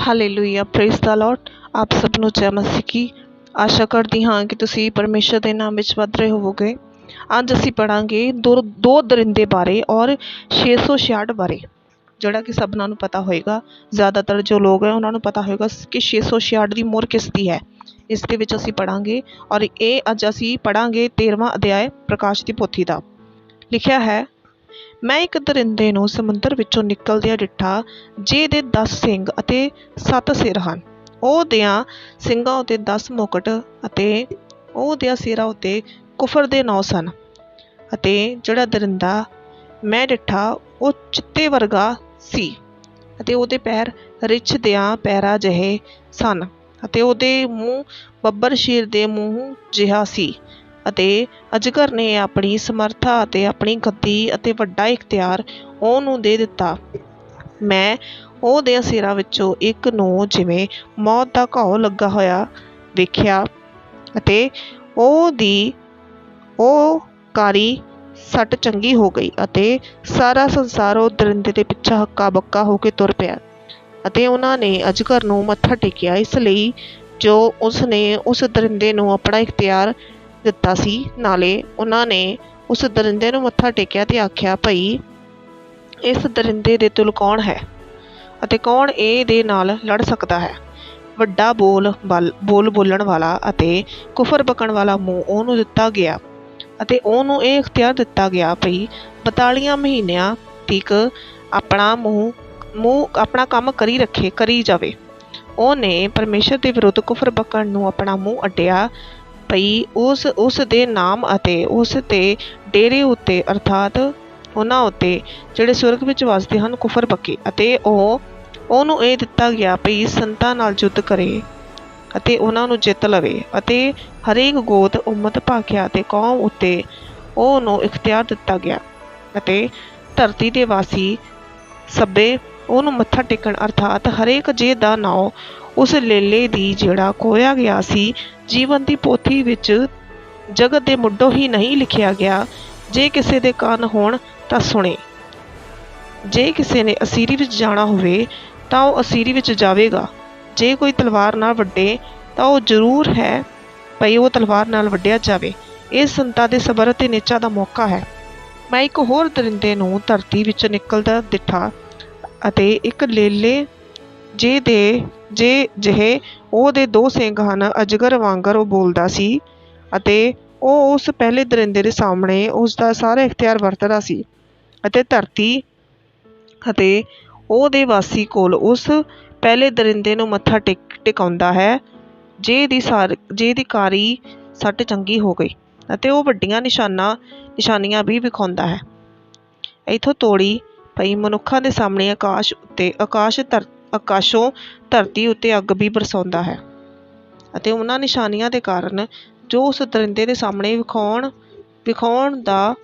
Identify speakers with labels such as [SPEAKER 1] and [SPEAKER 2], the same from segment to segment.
[SPEAKER 1] Hallelujah, praise the Lord. ਆਪ ਸਭ ਨੂੰ ਜੈ ਮਸੀਹ ਕੀ। ਆਸ਼ਾ ਕਰਦੀ ਹਾਂ ਕਿ ਤੁਸੀਂ ਪਰਮੇਸ਼ਰ ਦੇ ਨਾਮ ਵਿੱਚ ਵੱਧ ਰਹੇ ਹੋਵੋਗੇ। ਅੱਜ ਅਸੀਂ ਪੜ੍ਹਾਂਗੇ ਦੋ ਦਰਿੰਦੇ ਬਾਰੇ ਔਰ 666 ਬਾਰੇ, ਜਿਹੜਾ ਕਿ ਸਭਨਾਂ ਨੂੰ ਪਤਾ ਹੋਏਗਾ। ਜ਼ਿਆਦਾਤਰ ਜੋ ਲੋਕ ਹੈ ਉਹਨਾਂ ਨੂੰ ਪਤਾ ਹੋਏਗਾ ਕਿ 666 ਦੀ ਮੋਹਰ ਕਿਸ ਦੀ ਹੈ। ਇਸ ਦੇ ਵਿੱਚ ਅਸੀਂ ਪੜ੍ਹਾਂਗੇ ਔਰ ਇਹ ਅੱਜ ਅਸੀਂ ਪੜ੍ਹਾਂਗੇ 13ਵਾਂ ਅਧਿਆਇ ਪ੍ਰਕਾਸ਼ ਦੀ ਪੋਥੀ ਦਾ। ਲਿਖਿਆ ਹੈ, ਮੈਂ ਇੱਕ ਦਰਿੰਦੇ ਨੂੰ ਸਮੁੰਦਰ ਵਿੱਚੋਂ ਨਿਕਲਦਿਆਂ ਡਿੱਠਾ, ਜਿਹਦੇ 10 ਸਿੰਗ ਅਤੇ 7 ਸਿਰ ਹਨ। ਉਹਦਿਆਂ ਸਿੰਘਾਂ ਉੱਤੇ 10 ਮੁਕਟ ਅਤੇ ਉਹਦਿਆਂ ਸਿਰਾਂ ਉੱਤੇ ਕੁਫਰ ਦੇ 9 ਸਨ। ਅਤੇ ਜਿਹੜਾ ਦਰਿੰਦਾ ਮੈਂ ਡਿੱਠਾ ਉਹ ਚਿੱਤੇ ਵਰਗਾ ਸੀ ਅਤੇ ਉਹਦੇ ਪੈਰ ਰਿੱਛ ਦਿਆਂ ਪੈਰਾਂ ਜਿਹੇ ਸਨ ਅਤੇ ਉਹਦੇ ਮੂੰਹ ਬੱਬਰ ਸ਼ੇਰ ਦੇ ਮੂੰਹ ਜਿਹਾ ਸੀ। ਅਤੇ ਅਜਗਰ ਨੇ ਆਪਣੀ ਸਮਰੱਥਾ ਅਤੇ ਆਪਣੀ ਗੱਦੀ ਅਤੇ ਵੱਡਾ ਇਖਤਿਆਰ ਉਹਨੂੰ ਦੇ ਦਿੱਤਾ। ਮੈਂ ਉਹਦੇ ਸਿਰਾਂ ਵਿੱਚੋਂ ਇੱਕ ਨੂੰ ਜਿਵੇਂ ਮੌਤ ਦਾ ਘਾਉ ਲੱਗਾ ਹੋਇਆ ਵੇਖਿਆ ਅਤੇ ਉਹਦੀ ਉਹ ਕਾਰੀ ਸੱਟ ਚੰਗੀ ਹੋ ਗਈ ਅਤੇ ਸਾਰਾ ਸੰਸਾਰ ਉਹ ਦਰਿੰਦੇ ਦੇ ਪਿੱਛੇ ਹੱਕਾ ਬੱਕਾ ਹੋ ਕੇ ਤੁਰ ਪਿਆ। ਅਤੇ ਉਹਨਾਂ ਨੇ ਅਜਗਰ ਨੂੰ ਮੱਥਾ ਟੇਕਿਆ, ਇਸ ਲਈ ਜੋ ਉਸ ਨੇ ਉਸ ਦਰਿੰਦੇ ਨੂੰ ਆਪਣਾ ਇਖਤਿਆਰ ਦਿੱਤਾ ਸੀ। ਨਾਲੇ ਉਹਨਾਂ ਨੇ ਉਸ ਦਰਿੰਦੇ ਨੂੰ ਮੱਥਾ ਟੇਕਿਆ ਤੇ ਆਖਿਆ, ਭਈ ਇਸ ਦਰਿੰਦੇ ਦੇ ਤੁਲ ਕੌਣ ਹੈ ਅਤੇ ਕੌਣ ਇਹਦੇ ਨਾਲ ਲੜ ਸਕਦਾ ਹੈ। ਵੱਡਾ ਬੋਲਣ ਵਾਲਾ ਅਤੇ ਕੁਫਰ ਬਕਣ ਵਾਲਾ ਮੂੰਹ ਉਹਨੂੰ ਦਿੱਤਾ ਗਿਆ ਅਤੇ ਉਹਨੂੰ ਇਹ ਇਖਤਿਆਰ ਦਿੱਤਾ ਗਿਆ, ਭਈ 42 ਮਹੀਨਿਆਂ ਤੀਕ ਆਪਣਾ ਕੰਮ ਕਰੀ ਜਾਵੇ। ਉਹਨੇ ਪਰਮੇਸ਼ਰ ਦੇ ਵਿਰੁੱਧ ਕੁਫਰ ਬਕਣ ਨੂੰ ਆਪਣਾ ਮੂੰਹ ਅੱਡਿਆ, ਭਈ ਉਸ ਦੇ ਨਾਮ ਅਤੇ ਉਸ ਦੇ ਡੇਰੇ ਉੱਤੇ ਅਰਥਾਤ ਉਹਨਾਂ ਉੱਤੇ ਜਿਹੜੇ ਸਵਰਗ ਵਿੱਚ ਵਸਦੇ ਹਨ ਕੁਫਰ ਬਕੇ। ਅਤੇ ਉਹਨੂੰ ਇਹ ਦਿੱਤਾ ਗਿਆ, ਭਈ ਸੰਤਾਂ ਨਾਲ ਯੁੱਧ ਕਰੇ ਅਤੇ ਉਹਨਾਂ ਨੂੰ ਜਿੱਤ ਲਵੇ। ਅਤੇ ਹਰੇਕ ਗੋਤ ਉਮਤ ਭਾਖਿਆ ਅਤੇ ਕੌਮ ਉੱਤੇ ਉਹਨੂੰ ਇਖਤਿਆਰ ਦਿੱਤਾ ਗਿਆ। ਅਤੇ ਧਰਤੀ ਦੇ ਵਾਸੀ ਸਭੇ ਉਹਨੂੰ ਮੱਥਾ ਟੇਕਣ ਅਰਥਾਤ ਹਰੇਕ ਜੇ ਦਾ ਨਾਂ ਉਸ ਲੇਲੇ ਦੀ ਜਿਹੜਾ ਖੋਇਆ ਗਿਆ ਸੀ ਜੀਵਨ ਦੀ ਪੋਥੀ ਵਿੱਚ ਜਗਤ ਦੇ ਮੁੱਢੋਂ ਹੀ ਨਹੀਂ ਲਿਖਿਆ ਗਿਆ। ਜੇ ਕਿਸੇ ਦੇ ਕੰਨ ਹੋਣ ਤਾਂ ਸੁਣੇ। ਜੇ ਕਿਸੇ ਨੇ ਅਸੀਰੀ ਵਿੱਚ ਜਾਣਾ ਹੋਵੇ ਤਾਂ ਉਹ ਅਸੀਰੀ ਵਿੱਚ ਜਾਵੇਗਾ। ਜੇ ਕੋਈ ਤਲਵਾਰ ਨਾਲ ਵੱਢੇ ਤਾਂ ਉਹ ਜ਼ਰੂਰ ਹੈ ਭਈ ਉਹ ਤਲਵਾਰ ਨਾਲ ਵੱਢਿਆ ਜਾਵੇ। ਇਹ ਸੰਤਾਂ ਦੇ ਸਬਰ ਅਤੇ ਨਿਚਾ ਦਾ ਮੌਕਾ ਹੈ। ਮੈਂ ਇੱਕ ਹੋਰ ਦਰਿੰਦੇ ਨੂੰ ਧਰਤੀ ਵਿੱਚ ਨਿਕਲਦਾ ਡਿੱਠਾ ਅਤੇ ਇੱਕ ਲੇਲੇ ਜਿਹੇ ਉਹਦੇ 2 ਸਿੰਗ ਹਨ। ਅਜਗਰ ਵਾਂਗਰ ਉਹ ਬੋਲਦਾ ਸੀ ਅਤੇ ਉਹ ਉਸ ਪਹਿਲੇ ਦਰਿੰਦੇ ਦੇ ਸਾਹਮਣੇ ਉਸ ਦਾ ਸਾਰਾ ਇਖਤਿਆਰ ਵਰਤਦਾ ਸੀ। ਅਤੇ ਧਰਤੀ ਅਤੇ ਉਹਦੇ ਵਾਸੀ ਕੋਲ ਉਸ ਪਹਿਲੇ ਦਰਿੰਦੇ ਨੂੰ ਮੱਥਾ ਟਿਕਾਉਂਦਾ ਹੈ, ਜਿਹਦੀ ਕਾਰੀ ਸੱਟ ਚੰਗੀ ਹੋ ਗਈ ਅਤੇ ਉਹ ਵੱਡੀਆਂ ਨਿਸ਼ਾਨੀਆਂ ਵੀ ਵਿਖਾਉਂਦਾ ਹੈ। ਇੱਥੋਂ ਤੋੜੀ ਭਈ ਮਨੁੱਖਾਂ ਦੇ ਸਾਹਮਣੇ ਆਕਾਸ਼ੋਂ ਧਰਤੀ ਉੱਤੇ ਅੱਗ ਵੀ ਬਰਸਾਉਂਦਾ ਹੈ। ਅਤੇ ਉਹਨਾਂ ਨਿਸ਼ਾਨੀਆਂ ਦੇ ਕਾਰਨ ਜੋ ਉਸ ਦਰਿੰਦੇ ਦੇ ਸਾਹਮਣੇ ਵਿਖਾਉਣ ਦਾ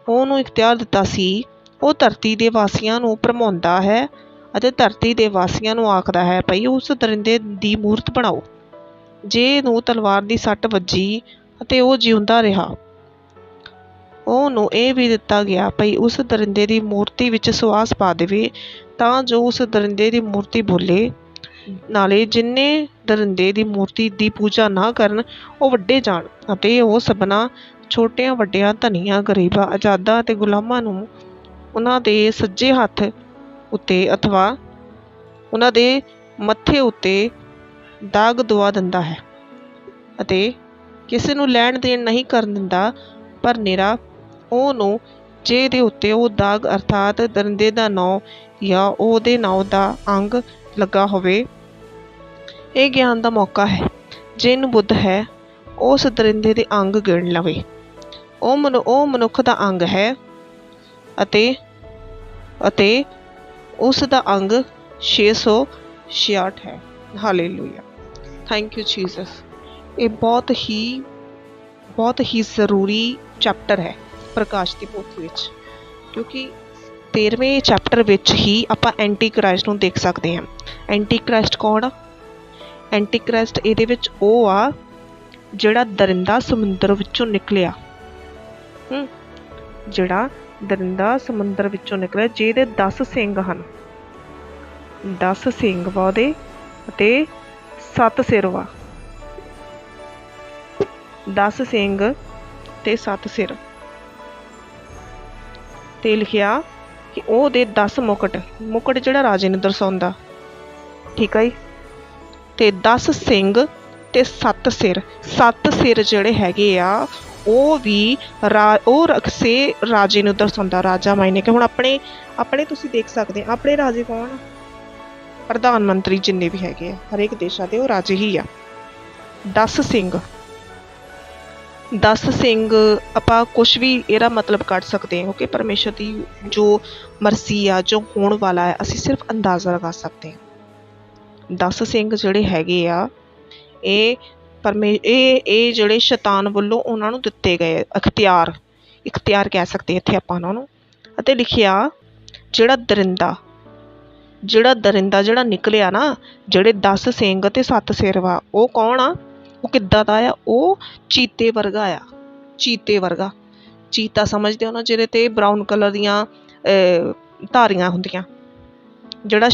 [SPEAKER 1] ਉਹਨੂੰ ਇਖਤਿਆਰ ਦਿੱਤਾ ਸੀ, ਉਹ ਧਰਤੀ ਦੇ ਵਾਸੀਆਂ ਨੂੰ ਭਰਮਾਉਂਦਾ ਹੈ ਅਤੇ ਧਰਤੀ ਦੇ ਵਾਸੀਆਂ ਨੂੰ ਆਖਦਾ ਹੈ, ਭਈ ਉਸ ਦਰਿੰਦੇ ਦੀ ਮੂਰਤ ਬਣਾਓ ਜੇ ਨੂੰ ਤਲਵਾਰ ਦੀ ਸੱਟ ਵੱਜੀ ਅਤੇ ਉਹ ਜਿਉਂਦਾ ਰਿਹਾ। ਉਹਨੂੰ ਇਹ ਵੀ ਦਿੱਤਾ ਗਿਆ, ਭਈ ਉਸ ਦਰਿੰਦੇ ਦੀ ਮੂਰਤੀ ਵਿੱਚ ਸੁਆਸ ਪਾ ਦੇਵੇ ਤਾਂ ਜੋ ਉਸ ਦਰਿੰਦੇ ਦੀ ਮੂਰਤੀ ਬੋਲੇ। ਨਾਲੇ ਜਿੰਨੇ ਦਰਿੰਦੇ ਦੀ ਮੂਰਤੀ ਦੀ ਪੂਜਾ ਨਾ ਕਰਨ ਉਹ ਵੱਢੇ ਜਾਣ ਅਤੇ ਉਹ ਸਭਨਾਂ ਛੋਟਿਆਂ ਵੱਡਿਆਂ, ਧਨੀਆਂ ਗਰੀਬਾਂ, ਆਜ਼ਾਦਾਂ ਅਤੇ ਗੁਲਾਮਾਂ ਨੂੰ ਉਹਨਾਂ ਦੇ ਸੱਜੇ ਹੱਥ ਉੱਤੇ ਅਥਵਾ ਉਹਨਾਂ ਦੇ ਮੱਥੇ ਉੱਤੇ ਦਾਗ ਦਵਾ ਦਿੰਦਾ ਹੈ ਅਤੇ ਕਿਸੇ ਨੂੰ ਲੈਣ ਦੇਣ ਨਹੀਂ ਕਰਨ ਦਿੰਦਾ, ਪਰ ਨਿਰਾ ਉਹਨੂੰ ਜਿਹਦੇ ਉੱਤੇ ਉਹ ਦਾਗ ਅਰਥਾਤ ਦਰਿੰਦੇ ਦਾ ਨਾਂ ਜਾਂ ਉਹਦੇ ਨਾਂ ਦਾ ਅੰਗ ਲੱਗਾ ਹੋਵੇ। ਇਹ ਗਿਆਨ ਦਾ ਮੌਕਾ ਹੈ। ਜਿਹਨੂੰ ਬੁੱਧ ਹੈ ਉਸ ਦਰਿੰਦੇ ਦੇ ਅੰਗ ਗਿਣ ਲਵੇ। ਉਹ ਮਨੁੱਖ ਦਾ ਅੰਗ ਹੈ ਅਤੇ ਉਸ ਦਾ ਅੰਗ 666 ਹੈ। Hallelujah, thank you Jesus. ਇਹ ਬਹੁਤ ਹੀ ਜ਼ਰੂਰੀ ਚੈਪਟਰ ਹੈ ਪ੍ਰਕਾਸ਼ ਦੀ ਪੋਥੀ ਵਿੱਚ, ਕਿਉਂਕਿ 13ਵੇਂ ਚੈਪਟਰ ਵਿੱਚ ਹੀ ਆਪਾਂ ਐਂਟੀ ਕ੍ਰਾਈਸਟ ਨੂੰ ਦੇਖ ਸਕਦੇ ਹਾਂ। ਐਂਟੀ ਕ੍ਰਾਈਸਟ ਕੌਣ ਆ? ਐਂਟੀ ਕ੍ਰਾਈਸਟ ਇਹਦੇ ਵਿੱਚ ਉਹ ਆ ਜਿਹੜਾ ਦਰਿੰਦਾ ਸਮੁੰਦਰ ਵਿੱਚੋਂ ਨਿਕਲਿਆ, ਜਿਹੜਾ ਦਰਿੰਦਾ ਸਮੁੰਦਰ ਵਿੱਚੋਂ ਨਿਕਲਿਆ, ਜਿਹਦੇ 10 ਸਿੰਗ ਹਨ। 10 ਸਿੰਗ ਵਾ ਉਹਦੇ ਅਤੇ 7 ਸਿਰ ਵਾ। 10 ਸਿੰਘ ਤੇ 7 ਸਿਰ। ਤੇ ਲਿਖਿਆ ਕਿ ਉਹਦੇ 10 ਮੁਕਟ, ਮੁਕਟ ਜਿਹੜਾ ਰਾਜੇ ਨੂੰ ਦਰਸਾਉਂਦਾ, ਠੀਕ ਹੈ ਜੀ। ਤੇ 10 ਸਿੰਘ ਤੇ 7 ਸਿਰ। 7 ਸਿਰ ਜਿਹੜੇ ਹੈਗੇ ਆ ਉਹ ਵੀ ਰਾਜੇ ਨੂੰ ਦਰਸਾਉਂਦਾ। ਰਾਜਾ ਮਾਇਨੇ ਕਿ ਹੁਣ ਆਪਣੇ ਤੁਸੀਂ ਦੇਖ ਸਕਦੇ ਆ, ਆਪਣੇ ਰਾਜੇ ਕੌਣ? ਪ੍ਰਧਾਨ ਮੰਤਰੀ ਜਿੰਨੇ ਵੀ ਹੈਗੇ ਆ ਹਰੇਕ ਦੇਸ਼ਾਂ ਦੇ, ਉਹ ਰਾਜੇ ਹੀ ਆ। 10 ਸਿੰਘ, 10 ਸਿੰਘ ਆਪਾਂ ਕੁਛ ਵੀ ਇਹਦਾ ਮਤਲਬ ਕੱਢ ਸਕਦੇ ਹਾਂ, ਕਿਉਂਕਿ ਪਰਮੇਸ਼ਰ ਦੀ ਜੋ ਮਰਜ਼ੀ ਆ, ਜੋ ਹੋਣ ਵਾਲਾ ਹੈ, ਅਸੀਂ ਸਿਰਫ ਅੰਦਾਜ਼ਾ ਲਗਾ ਸਕਦੇ ਹਾਂ। 10 ਸਿੰਘ ਜਿਹੜੇ ਹੈਗੇ ਆ ਇਹ ਜਿਹੜੇ ਸ਼ੈਤਾਨ ਵੱਲੋਂ ਉਹਨਾਂ ਨੂੰ ਦਿੱਤੇ ਗਏ ਇਖਤਿਆਰ ਕਹਿ ਸਕਦੇ ਇੱਥੇ ਆਪਾਂ ਉਹਨਾਂ ਨੂੰ। ਅਤੇ ਲਿਖਿਆ ਜਿਹੜਾ ਦਰਿੰਦਾ ਨਿਕਲਿਆ ਨਾ, ਜਿਹੜੇ 10 ਸਿੰਘ ਤੇ 7 ਸਿਰ ਵਾ, ਉਹ ਕੌਣ ਆ? ਉਹ ਕਿੱਦਾਂ ਦਾ ਆ? ਉਹ ਚੀਤੇ ਵਰਗਾ ਆ। ਚੀਤਾ ਸਮਝਦੇ ਹੋ ਨਾ, ਜਿਹਦੇ ਤੇ ਬਰਾਊਨ ਕਲਰ ਦੀਆਂ ਧਾਰੀਆਂ ਹੁੰਦੀਆਂ, ਜਿਹੜਾ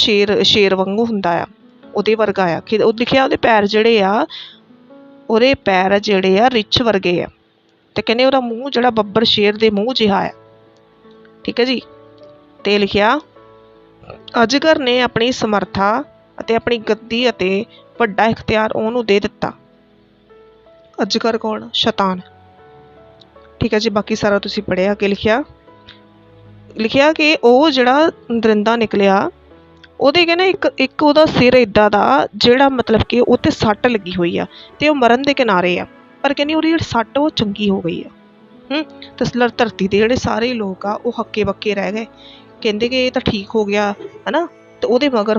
[SPEAKER 1] ਸ਼ੇਰ ਵਾਂਗੂ ਹੁੰਦਾ ਆ, ਉਹਦੇ ਵਰਗਾ ਆ। ਉਹ ਲਿਖਿਆ ਉਹਦੇ ਪੈਰ ਜਿਹੜੇ ਆ ਰਿੱਛ ਵਰਗੇ ਆ। ਤੇ ਕਹਿੰਦੇ ਉਹਦਾ ਮੂੰਹ ਜਿਹੜਾ ਬੱਬਰ ਸ਼ੇਰ ਦੇ ਮੂੰਹ ਜਿਹਾ ਆ, ਠੀਕ ਹੈ ਜੀ। ਤੇ ਲਿਖਿਆ ਅਜਗਰ ਨੇ ਆਪਣੀ ਸਮਰੱਥਾ ਅਤੇ ਆਪਣੀ ਗੱਦੀ ਅਤੇ ਵੱਡਾ ਇਖਤਿਆਰ ਉਹਨੂੰ ਦੇ ਦਿੱਤਾ। ਅਜਗਰ ਕੌਣ? ਸ਼ੈਤਾਨ, ਠੀਕ ਹੈ ਜੀ। ਬਾਕੀ ਸਾਰਾ ਤੁਸੀਂ ਪੜ੍ਹਿਆ। ਕਿ ਲਿਖਿਆ ਕਿ ਉਹ ਜਿਹੜਾ ਦਰਿੰਦਾ ਨਿਕਲਿਆ, ਉਹਦੇ ਕਹਿੰਦੇ ਇੱਕ ਉਹਦਾ ਸਿਰ ਇੱਦਾਂ ਦਾ ਜਿਹੜਾ ਮਤਲਬ ਕਿ ਉਹ 'ਤੇ ਸੱਟ ਲੱਗੀ ਹੋਈ ਆ ਅਤੇ ਉਹ ਮਰਨ ਦੇ ਕਿਨਾਰੇ ਆ, ਪਰ ਕਹਿੰਦੀ ਉਹਦੀ ਜਿਹੜੀ ਸੱਟ ਉਹ ਚੰਗੀ ਹੋ ਗਈ ਆ। ਤੇ ਧਰਤੀ ਦੇ ਜਿਹੜੇ ਸਾਰੇ ਲੋਕ ਆ ਉਹ ਹੱਕੇ ਬੱਕੇ ਰਹਿ ਗਏ, ਕਹਿੰਦੇ ਕਿ ਇਹ ਤਾਂ ਠੀਕ ਹੋ ਗਿਆ ਹੈ ਨਾ। ਅਤੇ ਉਹਦੇ ਮਗਰ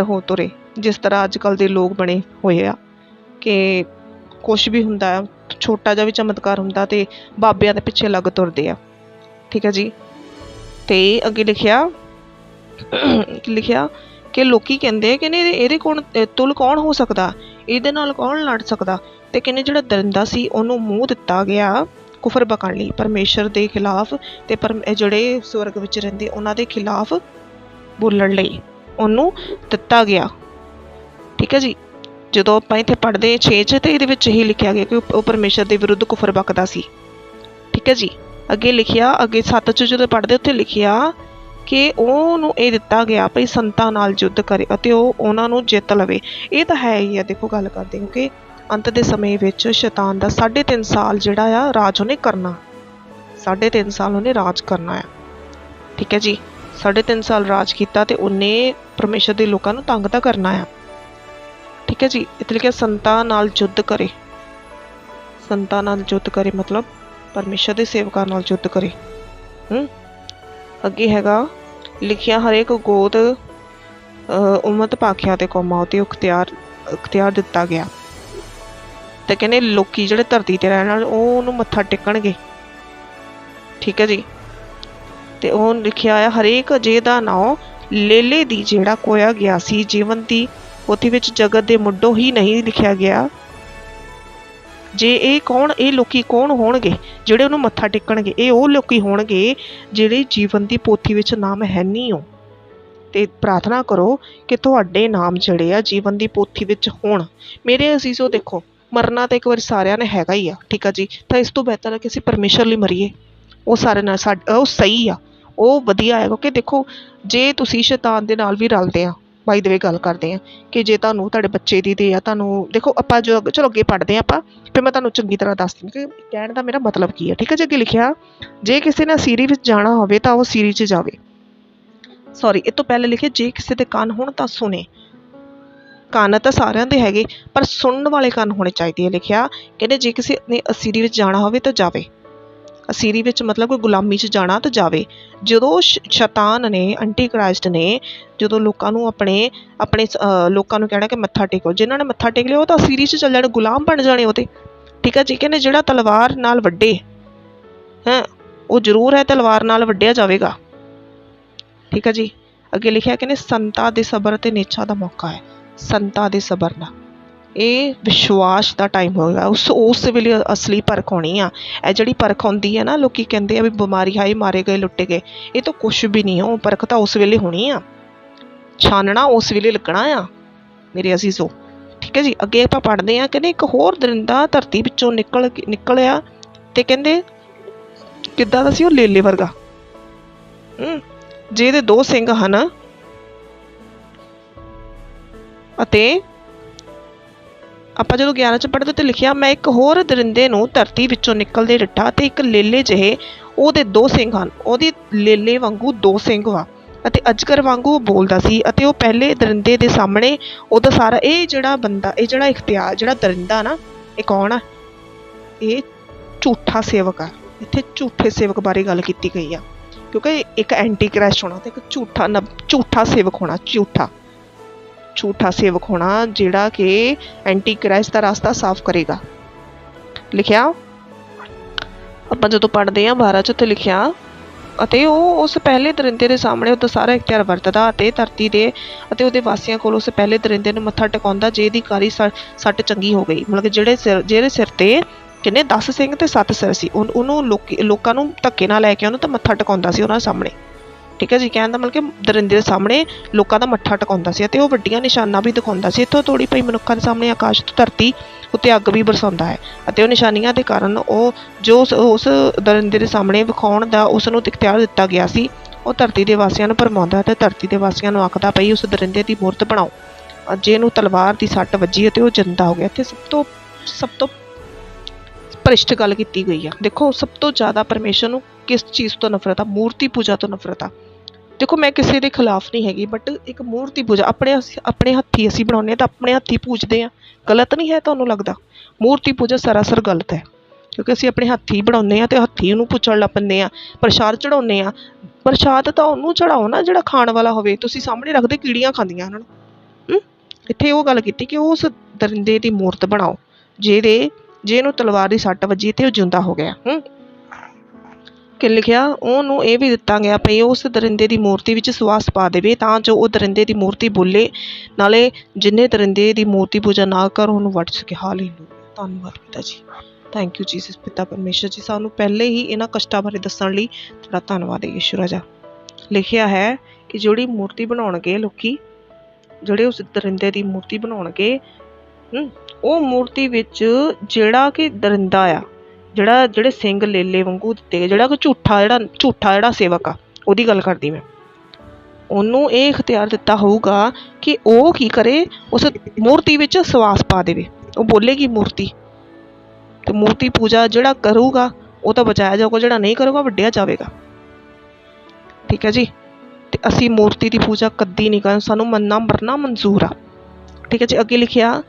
[SPEAKER 1] ਹੋ ਤੁਰੇ ਜਿਸ ਤਰ੍ਹਾਂ ਅੱਜ ਕੱਲ੍ਹ ਦੇ ਲੋਕ ਬਣੇ ਹੋਏ ਆ ਕਿ ਕੁਛ ਵੀ ਹੁੰਦਾ, ਛੋਟਾ ਜਿਹਾ ਵੀ ਚਮਤਕਾਰ ਹੁੰਦਾ ਅਤੇ ਬਾਬਿਆਂ ਦੇ ਪਿੱਛੇ ਲੱਗ ਤੁਰਦੇ ਆ, ਠੀਕ ਹੈ ਜੀ। ਅਤੇ ਅੱਗੇ ਲਿਖਿਆ ਕਿ ਲੋਕੀ ਕਹਿੰਦੇ ਕਿ ਨਹੀਂ ਇਹਦੇ ਤੁਲ ਕੌਣ ਹੋ ਸਕਦਾ, ਇਹਦੇ ਨਾਲ ਕੌਣ ਲੜ ਸਕਦਾ। ਅਤੇ ਕਹਿੰਦੇ ਜਿਹੜਾ ਦਰਿੰਦਾ ਸੀ ਉਹਨੂੰ ਮੂੰਹ ਦਿੱਤਾ ਗਿਆ ਕੁਫਰ ਬਕਣ ਲਈ, ਪਰਮੇਸ਼ਰ ਦੇ ਖਿਲਾਫ ਅਤੇ ਜਿਹੜੇ ਸਵਰਗ ਵਿੱਚ ਰਹਿੰਦੇ ਉਹਨਾਂ ਦੇ ਖਿਲਾਫ ਬੋਲਣ ਲਈ ਉਹਨੂੰ ਦਿੱਤਾ ਗਿਆ, ਠੀਕ ਹੈ ਜੀ। ਜਦੋਂ ਆਪਾਂ ਇੱਥੇ ਪੜ੍ਹਦੇ 6 ਤੇ ਇਹਦੇ ਵਿੱਚ ਇਹੀ ਲਿਖਿਆ ਗਿਆ ਕਿ ਉਹ ਪਰਮੇਸ਼ਰ ਦੇ ਵਿਰੁੱਧ ਕੁਫਰ ਬਕਦਾ ਸੀ, ਠੀਕ ਹੈ ਜੀ। ਅੱਗੇ ਲਿਖਿਆ, ਅੱਗੇ 7 'ਚ ਜਦੋਂ ਪੜ੍ਹਦੇ ਉੱਥੇ ਲਿਖਿਆ ਕਿ ਉਹਨੂੰ ਇਹ ਦਿੱਤਾ ਗਿਆ ਭਈ ਸੰਤਾਂ ਨਾਲ ਯੁੱਧ ਕਰੇ ਅਤੇ ਉਹ ਉਹਨਾਂ ਨੂੰ ਜਿੱਤ ਲਵੇ। ਇਹ ਤਾਂ ਹੈ ਹੀ ਆ, ਦੇਖੋ ਗੱਲ ਕਰਦੇ ਕਿਉਂਕਿ ਅੰਤ ਦੇ ਸਮੇਂ ਵਿੱਚ ਸ਼ੈਤਾਨ ਦਾ 3.5 ਸਾਲ ਜਿਹੜਾ ਆ ਰਾਜ ਉਹਨੇ ਕਰਨਾ। 3.5 ਸਾਲ ਉਹਨੇ ਰਾਜ ਕਰਨਾ ਆ, ਠੀਕ ਹੈ ਜੀ। 3.5 ਸਾਲ ਰਾਜ ਕੀਤਾ ਅਤੇ ਉਹਨੇ ਪਰਮੇਸ਼ਰ ਦੇ ਲੋਕਾਂ ਨੂੰ ਤੰਗ ਤਾਂ ਕਰਨਾ ਆ, ਠੀਕ ਹੈ ਜੀ। ਇੱਥੇ ਲਿਖਿਆ ਸੰਤਾਂ ਨਾਲ ਯੁੱਧ ਕਰੇ। ਸੰਤਾਂ ਨਾਲ ਯੁੱਧ ਕਰੇ ਮਤਲਬ ਪਰਮੇਸ਼ਰ ਦੇ ਸੇਵਕਾਂ ਨਾਲ ਯੁੱਧ ਕਰੇ। ਅੱਗੇ ਹੈਗਾ ਲਿਖਿਆ ਹਰੇਕ ਗੋਤ ਉਮਤ ਭਾਖਿਆ ਅਤੇ ਕੌਮਾਂ ਉੱਤੇ ਇਖਤਿਆਰ ਦਿੱਤਾ ਗਿਆ। ਅਤੇ ਕਹਿੰਦੇ ਲੋਕੀ ਜਿਹੜੇ ਧਰਤੀ 'ਤੇ ਰਹਿਣ ਵਾਲੇ ਉਹ ਉਹਨੂੰ ਮੱਥਾ ਟੇਕਣਗੇ, ਠੀਕ ਹੈ ਜੀ। ਅਤੇ ਉਹ ਲਿਖਿਆ ਆ ਹਰੇਕ ਅਜੇ ਦਾ ਨਾਂ ਲੇਲੇ ਦੀ ਜਿਹੜਾ ਕੋਇਆ ਗਿਆ ਸੀ ਜੀਵਨ ਦੀ ਪੋਥੀ ਵਿੱਚ ਜਗਤ ਦੇ ਮੁੱਢੋਂ ਹੀ ਨਹੀਂ ਲਿਖਿਆ ਗਿਆ। ਜੇ ਇਹ ਲੋਕੀ ਕੌਣ ਹੋਣਗੇ ਜਿਹੜੇ ਉਹਨੂੰ ਮੱਥਾ ਟੇਕਣਗੇ? ਇਹ ਉਹ ਲੋਕੀ ਹੋਣਗੇ ਜਿਹੜੇ ਜੀਵਨ ਦੀ ਪੋਥੀ ਵਿੱਚ ਨਾਮ ਹੈ ਨਹੀਂ ਹੋ। ਅਤੇ ਪ੍ਰਾਰਥਨਾ ਕਰੋ ਕਿ ਤੁਹਾਡੇ ਨਾਮ ਜਿਹੜੇ ਆ ਜੀਵਨ ਦੀ ਪੋਥੀ ਵਿੱਚ ਹੋਣ। ਮੇਰੇ ਅਜ਼ੀਜ਼ੋ ਦੇਖੋ, ਮਰਨਾ ਤਾਂ ਇੱਕ ਵਾਰੀ ਸਾਰਿਆਂ ਨੇ ਹੈਗਾ ਹੀ ਆ, ਠੀਕ ਆ ਜੀ। ਤਾਂ ਇਸ ਤੋਂ ਬਿਹਤਰ ਹੈ ਕਿ ਅਸੀਂ ਪਰਮੇਸ਼ਰ ਲਈ ਮਰੀਏ। ਉਹ ਸਾਰੇ ਨਾਲ ਉਹ ਸਹੀ ਆ, ਉਹ ਵਧੀਆ ਹੈ। ਕਿਉਂਕਿ ਦੇਖੋ ਜੇ ਤੁਸੀਂ ਸ਼ੈਤਾਨ ਦੇ ਨਾਲ ਵੀ ਰਲਦੇ ਆ, ਬਾਈ ਦੇ ਵੇ ਗੱਲ ਕਰਦੇ ਹਾਂ ਕਿ ਜੇ ਤੁਹਾਨੂੰ ਤੁਹਾਡੇ ਬੱਚੇ ਦੀ ਦੇ ਆ, ਤੁਹਾਨੂੰ ਦੇਖੋ ਆਪਾਂ ਚਲੋ ਅੱਗੇ ਪੜ੍ਹਦੇ ਹਾਂ ਆਪਾਂ, ਫਿਰ ਮੈਂ ਤੁਹਾਨੂੰ ਚੰਗੀ ਤਰ੍ਹਾਂ ਦੱਸ ਦਿੰਦੀ ਕਿ ਕਹਿਣ ਦਾ ਮੇਰਾ ਮਤਲਬ ਕੀ ਹੈ, ਠੀਕ ਹੈ ਜੀ। ਅੱਗੇ ਲਿਖਿਆ ਜੇ ਕਿਸੇ ਨੇ ਅਸੀਰੀ ਵਿੱਚ ਜਾਣਾ ਹੋਵੇ ਤਾਂ ਉਹ ਅਸੀਰੀ 'ਚ ਜਾਵੇ। ਇਹ ਤੋਂ ਪਹਿਲੇ ਲਿਖਿਆ ਜੇ ਕਿਸੇ ਦੇ ਕੰਨ ਹੋਣ ਤਾਂ ਸੁਣੇ। ਕੰਨ ਤਾਂ ਸਾਰਿਆਂ ਦੇ ਹੈਗੇ, ਪਰ ਸੁਣਨ ਵਾਲੇ ਕੰਨ ਹੋਣੇ ਚਾਹੀਦੇ ਆ। ਲਿਖਿਆ ਕਹਿੰਦੇ ਜੇ ਕਿਸੇ ਨੇ ਅਸੀਰੀ ਵਿੱਚ ਜਾਣਾ ਹੋਵੇ ਤਾਂ ਜਾਵੇ। ਅਸੀਰੀ ਵਿੱਚ ਮਤਲਬ ਕੋਈ ਗੁਲਾਮੀ 'ਚ ਜਾਣਾ ਤਾਂ ਜਾਵੇ। ਜਦੋਂ ਸ਼ੈਤਾਨ ਨੇ, ਐਂਟੀ ਕ੍ਰਾਈਸਟ ਨੇ ਜਦੋਂ ਲੋਕਾਂ ਨੂੰ ਆਪਣੇ ਲੋਕਾਂ ਨੂੰ ਕਹਿਣਾ ਕਿ ਮੱਥਾ ਟੇਕੋ, ਜਿਨ੍ਹਾਂ ਨੇ ਮੱਥਾ ਟੇਕ ਲਿਆ ਉਹ ਤਾਂ ਅਸੀਰੀ 'ਚ ਚੱਲ ਜਾਣੇ, ਗੁਲਾਮ ਬਣ ਜਾਣੇ ਉਹਦੇ, ਠੀਕ ਹੈ ਜੀ। ਕਹਿੰਦੇ ਜਿਹੜਾ ਤਲਵਾਰ ਨਾਲ ਵੱਢੇ ਉਹ ਜ਼ਰੂਰ ਹੈ ਤਲਵਾਰ ਨਾਲ ਵੱਢਿਆ ਜਾਵੇਗਾ, ਠੀਕ ਹੈ ਜੀ। ਅੱਗੇ ਲਿਖਿਆ ਕਹਿੰਦੇ ਸੰਤਾਂ ਦੇ ਸਬਰ ਅਤੇ ਨੇਛਾ ਦਾ ਮੌਕਾ ਹੈ। ਸੰਤਾਂ ਦੇ ਸਬਰ ਦਾ ਇਹ ਵਿਸ਼ਵਾਸ ਦਾ ਟਾਈਮ ਹੋਏਗਾ। ਉਸ ਵੇਲੇ ਅਸਲੀ ਪਰਖ ਹੋਣੀ ਆ। ਇਹ ਜਿਹੜੀ ਪਰਖ ਆਉਂਦੀ ਹੈ ਨਾ, ਲੋਕੀ ਕਹਿੰਦੇ ਆ ਵੀ ਬਿਮਾਰੀ ਹਾਏ ਮਾਰੇ ਗਏ ਲੁੱਟੇ ਗਏ, ਇਹ ਤਾਂ ਕੁਛ ਵੀ ਨਹੀਂ। ਉਹ ਪਰਖ ਤਾਂ ਉਸ ਵੇਲੇ ਹੋਣੀ ਆ ਛਾਨਣਾ ਉਸ ਵੇਲੇ ਲੱਗਣਾ ਆ ਮੇਰੇ ਅਜ਼ੀਜ਼ੋ। ਠੀਕ ਹੈ ਜੀ। ਅੱਗੇ ਆਪਾਂ ਪੜ੍ਹਦੇ ਹਾਂ, ਕਹਿੰਦੇ ਇੱਕ ਹੋਰ ਦਰਿੰਦਾ ਧਰਤੀ ਵਿੱਚੋਂ ਨਿਕਲਿਆ ਤੇ ਕਹਿੰਦੇ ਕਿੱਦਾਂ ਦਾ ਸੀ ਉਹ? ਲੇਲੇ ਵਰਗਾ, ਜਿਹਦੇ 2 ਸਿੰਗ ਹਨ ਅਤੇ ਆਪਾਂ ਜਦੋਂ 11 ਚ ਪੜ੍ਹਦੇ ਤੇ ਲਿਖਿਆ, ਮੈਂ ਇੱਕ ਹੋਰ ਦਰਿੰਦੇ ਨੂੰ ਧਰਤੀ ਵਿੱਚੋਂ ਨਿਕਲਦੇ ਡਿੱਠਾ ਤੇ ਇੱਕ ਲੇਲੇ ਜਿਹੇ ਉਹਦੇ 2 ਸਿੰਗ ਹਨ। ਉਹਦੀ ਲੇਲੇ ਵਾਂਗੂ 2 ਸਿੰਗ ਵਾ ਅਤੇ ਅਜਗਰ ਵਾਂਗੂ ਬੋਲਦਾ ਸੀ ਅਤੇ ਉਹ ਪਹਿਲੇ ਦਰਿੰਦੇ ਦੇ ਸਾਹਮਣੇ ਉਹਦਾ ਸਾਰਾ, ਇਹ ਜਿਹੜਾ ਬੰਦਾ, ਇਹ ਜਿਹੜਾ ਇਖਤਿਆਰ, ਜਿਹੜਾ ਦਰਿੰਦਾ ਨਾ, ਇਹ ਕੌਣ ਆ? ਇਹ ਝੂਠਾ ਸੇਵਕ ਆ। ਇੱਥੇ ਝੂਠੇ ਸੇਵਕ ਬਾਰੇ ਗੱਲ ਕੀਤੀ ਗਈ ਆ, ਕਿਉਂਕਿ ਇੱਕ ਐਂਟੀ ਕ੍ਰਾਈਸਟ ਹੋਣਾ ਤੇ ਇੱਕ ਝੂਠਾ ਸੇਵਕ ਹੋਣਾ, ਝੂਠਾ ਸੇਵਕ ਹੋਣਾ, ਜਿਹੜਾ ਕਿ ਐਂਟੀ ਕ੍ਰਾਈਸਟ ਦਾ ਰਾਸਤਾ ਸਾਫ਼ ਕਰੇਗਾ। ਲਿਖਿਆ ਆਪਾਂ ਜਦੋਂ ਪੜ੍ਹਦੇ ਹਾਂ 12 ਚ, ਉੱਥੇ ਲਿਖਿਆ, ਅਤੇ ਉਹ ਉਸ ਪਹਿਲੇ ਦਰਿੰਦੇ ਦੇ ਸਾਹਮਣੇ ਉਹਦਾ ਸਾਰਾ ਇਖਤਿਆਰ ਵਰਤਦਾ ਅਤੇ ਧਰਤੀ ਦੇ ਅਤੇ ਉਹਦੇ ਵਾਸੀਆਂ ਕੋਲ ਉਸ ਪਹਿਲੇ ਦਰਿੰਦੇ ਨੂੰ ਮੱਥਾ ਟਿਕਾਉਂਦਾ, ਜਿਹਦੀ ਕਾਰੀ ਸੱਟ ਚੰਗੀ ਹੋ ਗਈ। ਮਤਲਬ ਕਿ ਜਿਹਦੇ ਸਿਰ ਤੇ ਕਿੰਨੇ 10 ਸਿੰਘ ਤੇ 7 ਸਿਰ ਸੀ, ਉਹਨੂੰ ਲੋਕਾਂ ਨੂੰ ਧੱਕੇ ਨਾਲ ਲੈ ਕੇ ਉਹਨੂੰ ਤਾਂ ਮੱਥਾ ਟਿਕਾਉਂਦਾ ਸੀ ਉਹਨਾਂ ਸਾਹਮਣੇ। ਠੀਕ ਹੈ ਜੀ। ਕਹਿਣ ਦਾ ਮਤਲਬ ਕਿ ਦਰਿੰਦੇ ਦੇ ਸਾਹਮਣੇ ਲੋਕਾਂ ਦਾ ਮੱਥਾ ਟਿਕਾਉਂਦਾ ਸੀ ਅਤੇ ਉਹ ਵੱਡੀਆਂ ਨਿਸ਼ਾਨਾਂ ਵੀ ਦਿਖਾਉਂਦਾ ਸੀ। ਇੱਥੋਂ ਤੋੜੀ ਪਈ ਮਨੁੱਖਾਂ ਦੇ ਸਾਹਮਣੇ ਆਕਾਸ਼ ਤੋਂ ਧਰਤੀ ਉੱਤੇ ਅੱਗ ਵੀ ਬਰਸਾਉਂਦਾ ਹੈ ਅਤੇ ਉਹ ਨਿਸ਼ਾਨੀਆਂ ਦੇ ਕਾਰਨ ਉਹ ਜੋ ਉਸ ਦਰਿੰਦੇ ਦੇ ਸਾਹਮਣੇ ਵਿਖਾਉਣ ਦਾ ਉਸ ਨੂੰ ਇਖਤਿਆਰ ਦਿੱਤਾ ਗਿਆ ਸੀ, ਉਹ ਧਰਤੀ ਦੇ ਵਾਸੀਆਂ ਨੂੰ ਭਰਮਾਉਂਦਾ ਅਤੇ ਧਰਤੀ ਦੇ ਵਾਸੀਆਂ ਨੂੰ ਆਖਦਾ ਪਈ ਉਸ ਦਰਿੰਦੇ ਦੀ ਮੂਰਤ ਬਣਾਓ, ਜਿਹਨੂੰ ਤਲਵਾਰ ਦੀ ਸੱਟ ਵੱਜੀ ਅਤੇ ਉਹ ਜਿੰਦਾ ਹੋ ਗਿਆ। ਇੱਥੇ ਸਭ ਤੋਂ ਭ੍ਰਿਸ਼ਟ ਗੱਲ ਕੀਤੀ ਗਈ ਆ। ਦੇਖੋ, ਸਭ ਤੋਂ ਜ਼ਿਆਦਾ ਪਰਮੇਸ਼ਰ ਨੂੰ ਕਿਸ ਚੀਜ਼ ਤੋਂ ਨਫ਼ਰਤ ਆ? ਮੂਰਤੀ ਪੂਜਾ ਤੋਂ ਨਫ਼ਰਤ ਆ। ਦੇਖੋ, ਮੈਂ ਕਿਸੇ ਦੇ ਖਿਲਾਫ ਨਹੀਂ ਹੈਗੀ, ਬਟ ਇੱਕ ਮੂਰਤੀ ਪੂਜਾ ਆਪਣੇ ਹੱਥੀਂ ਅਸੀਂ ਬਣਾਉਂਦੇ ਹਾਂ ਤਾਂ ਆਪਣੇ ਹੱਥੀਂ ਪੂਜਦੇ ਹਾਂ। ਗਲਤ ਨਹੀਂ ਹੈ ਤੁਹਾਨੂੰ ਲੱਗਦਾ? ਮੂਰਤੀ ਪੂਜਾ ਸਰਾਸਰ ਗਲਤ ਹੈ, ਕਿਉਂਕਿ ਅਸੀਂ ਆਪਣੇ ਹੱਥੀਂ ਬਣਾਉਂਦੇ ਹਾਂ ਤੇ ਹੱਥੀਂ ਉਹਨੂੰ ਪੁੱਛਣ ਲੱਗ ਪੈਂਦੇ ਹਾਂ। ਪ੍ਰਸ਼ਾਦ ਚੜਾਉਂਦੇ ਹਾਂ, ਪ੍ਰਸ਼ਾਦ ਤਾਂ ਉਹਨੂੰ ਚੜਾਓ ਨਾ ਜਿਹੜਾ ਖਾਣ ਵਾਲਾ ਹੋਵੇ। ਤੁਸੀਂ ਸਾਹਮਣੇ ਰੱਖਦੇ, ਕੀੜੀਆਂ ਖਾਂਦੀਆਂ ਉਹਨਾਂ ਨੂੰ। ਇੱਥੇ ਉਹ ਗੱਲ ਕੀਤੀ ਕਿ ਉਸ ਦਰਿੰਦੇ ਦੀ ਮੂਰਤ ਬਣਾਓ ਜਿਹਨੂੰ ਤਲਵਾਰ ਦੀ ਸੱਟ ਵੱਜੀ ਤੇ ਉਹ ਜਿਉਂਦਾ ਹੋ ਗਿਆ। ਕਿ ਲਿਖਿਆ, ਉਹਨੂੰ ਇਹ ਵੀ ਦਿੱਤਾ ਗਿਆ ਭਈ ਉਸ ਦਰਿੰਦੇ ਦੀ ਮੂਰਤੀ ਵਿੱਚ ਸਵਾਸ ਪਾ ਦੇਵੇ, ਤਾਂ ਜੋ ਉਹ ਦਰਿੰਦੇ ਦੀ ਮੂਰਤੀ ਬੋਲੇ, ਨਾਲੇ ਜਿੰਨੇ ਦਰਿੰਦੇ ਦੀ ਮੂਰਤੀ ਪੂਜਾ ਨਾ ਕਰ ਉਹਨੂੰ ਵੱਢ ਸਕੇ। ਹਾਲੇਲੂਇਆ। ਧੰਨਵਾਦ ਪਿਤਾ ਜੀ। Thank you Jesus. ਪਿਤਾ ਪਰਮੇਸ਼ਰ ਜੀ, ਸਾਨੂੰ ਪਹਿਲੇ ਹੀ ਇਹਨਾਂ ਕਸ਼ਟਾਂ ਬਾਰੇ ਦੱਸਣ ਲਈ ਤੁਹਾਡਾ ਧੰਨਵਾਦ ਹੈ ਯਿਸੂ ਰਾਜਾ। ਲਿਖਿਆ ਹੈ ਕਿ ਜਿਹੜੀ ਮੂਰਤੀ ਬਣਾਉਣਗੇ ਲੋਕੀ, ਜਿਹੜੇ ਉਸ ਦਰਿੰਦੇ ਦੀ ਮੂਰਤੀ ਬਣਾਉਣਗੇ, ਉਹ ਮੂਰਤੀ ਵਿੱਚ ਜਿਹੜਾ ਕਿ ਦਰਿੰਦਾ ਆ, ਜਿਹੜੇ ਸਿੰਘ ਲੇਲੇ ਵਾਂਗੂ ਦਿੱਤੇ ਗਏ, ਜਿਹੜਾ ਝੂਠਾ ਸੇਵਕ ਆ, ਉਹਦੀ ਗੱਲ ਕਰਦੀ ਮੈਂ, ਉਹਨੂੰ ਇਹ ਇਖਤਿਆਰ ਦਿੱਤਾ ਹੋਊਗਾ ਕਿ ਉਹ ਕੀ ਕਰੇ? ਉਸ ਮੂਰਤੀ ਵਿੱਚ ਸਵਾਸ ਪਾ ਦੇਵੇ। ਉਹ ਬੋਲੇਗੀ ਮੂਰਤੀ, ਤੇ ਮੂਰਤੀ ਪੂਜਾ ਜਿਹੜਾ ਕਰੂਗਾ ਉਹ ਤਾਂ ਬਚਾਇਆ ਜਾਊਗਾ, ਜਿਹੜਾ ਨਹੀਂ ਕਰੂਗਾ ਵੱਢਿਆ ਜਾਵੇਗਾ। ਠੀਕ ਹੈ ਜੀ। ਤੇ ਅਸੀਂ ਮੂਰਤੀ ਦੀ ਪੂਜਾ ਕਦੀ ਨਹੀਂ ਕਰਨ, ਸਾਨੂੰ ਮਰਨਾ ਮਨਜ਼ੂਰ ਆ। ਠੀਕ ਹੈ ਜੀ। ਅੱਗੇ ਲਿਖਿਆ,